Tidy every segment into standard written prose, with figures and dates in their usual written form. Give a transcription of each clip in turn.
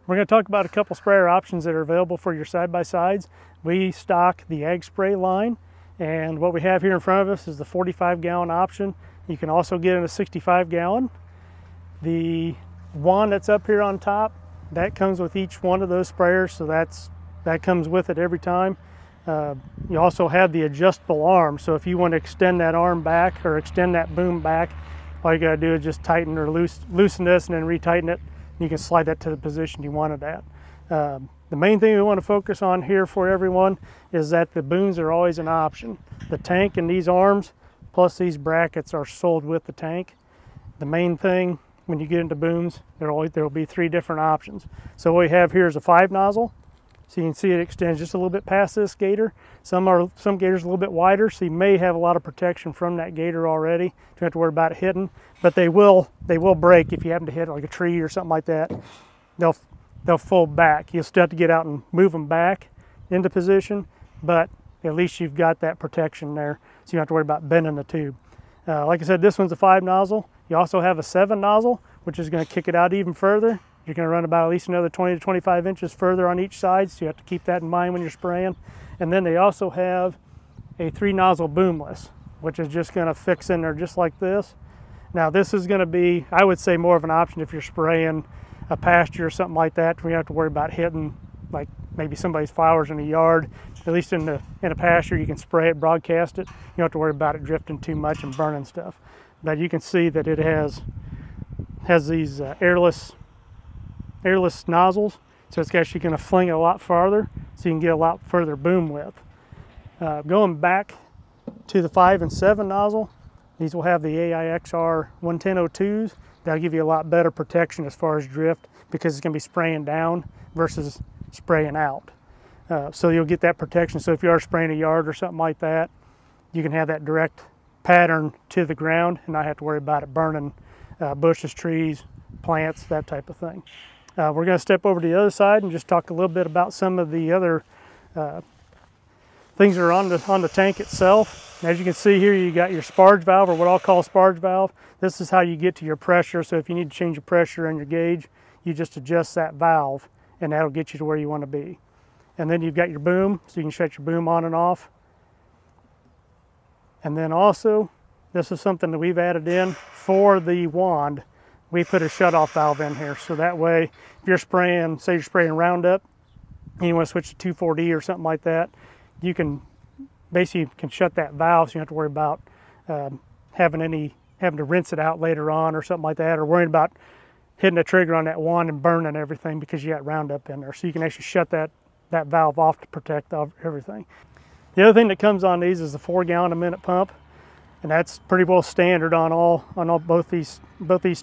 We're going to talk about a couple sprayer options that are available for your side-by-sides. We stock the Ag Spray line, and what we have here in front of us is the 45-gallon option. You can also get in a 65-gallon. The wand that's up here on top, that comes with each one of those sprayers, so that comes with it every time. You also have the adjustable arm, so if you want to extend that arm back or extend that boom back, all you got to do is just tighten or loosen this and then retighten it. You can slide that to the position you want it at. The main thing we want to focus on here for everyone is that the booms are always an option. The tank and these arms plus these brackets are sold with the tank. The main thing when you get into booms, there will be 3 different options. So what we have here is a 5 nozzle. So you can see it extends just a little bit past this gator. Some gators a little bit wider, so you may have a lot of protection from that gator already. You don't have to worry about it hitting, but they will break if you happen to hit like a tree or something like that. They'll fold back. You'll still have to get out and move them back into position, but at least you've got that protection there, so you don't have to worry about bending the tube. Like I said, this one's a 5 nozzle. You also have a 7 nozzle, which is going to kick it out even further. You're going to run about at least another 20 to 25 inches further on each side, so you have to keep that in mind when you're spraying. And then they also have a 3 nozzle boomless, which is just going to fix in there just like this. Now this is going to be, I would say, more of an option if you're spraying a pasture or something like that, where you don't have to worry about hitting like maybe somebody's flowers in the yard. At least in a pasture, you can spray it, broadcast it. You don't have to worry about it drifting too much and burning stuff. But you can see that it has these airless nozzles, so it's actually going to fling a lot farther, so you can get a lot further boom width. Going back to the 5 and 7 nozzle, these will have the AIXR 11002s. That'll give you a lot better protection as far as drift, because it's going to be spraying down versus spraying out. So you'll get that protection. So if you are spraying a yard or something like that, you can have that direct pattern to the ground and not have to worry about it burning bushes, trees, plants, that type of thing. We're going to step over to the other side and just talk a little bit about some of the other things that are on the tank itself. As you can see here, you got your sparge valve, or what I'll call sparge valve. This is how you get to your pressure. So if you need to change your pressure in your gauge, you just adjust that valve and that'll get you to where you want to be. And then you've got your boom, so you can shut your boom on and off. And then also, this is something that we've added in for the wand. We put a shutoff valve in here, so that way if you're spraying, say you're spraying Roundup and you want to switch to 2,4-D or something like that, you can basically shut that valve, so you don't have to worry about having to rinse it out later on or something like that, or worrying about hitting the trigger on that wand and burning everything because you got Roundup in there. So you can actually shut that valve off to protect everything. The other thing that comes on these is the 4-gallon a minute pump, and that's pretty well standard on both these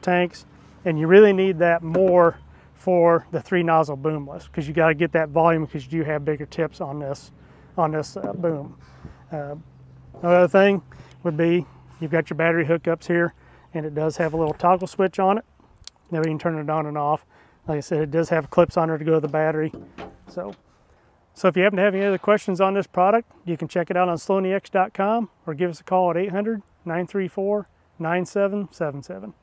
tanks. And you really need that more for the 3 nozzle boomless, because you got to get that volume, because you do have bigger tips on this boom. Another thing would be, you've got your battery hookups here, and it does have a little toggle switch on it. Now you can turn it on and off. Like I said, it does have clips on there to go to the battery. So if you happen to have any other questions on this product, you can check it out on SloneX.com or give us a call at 800-934-9777.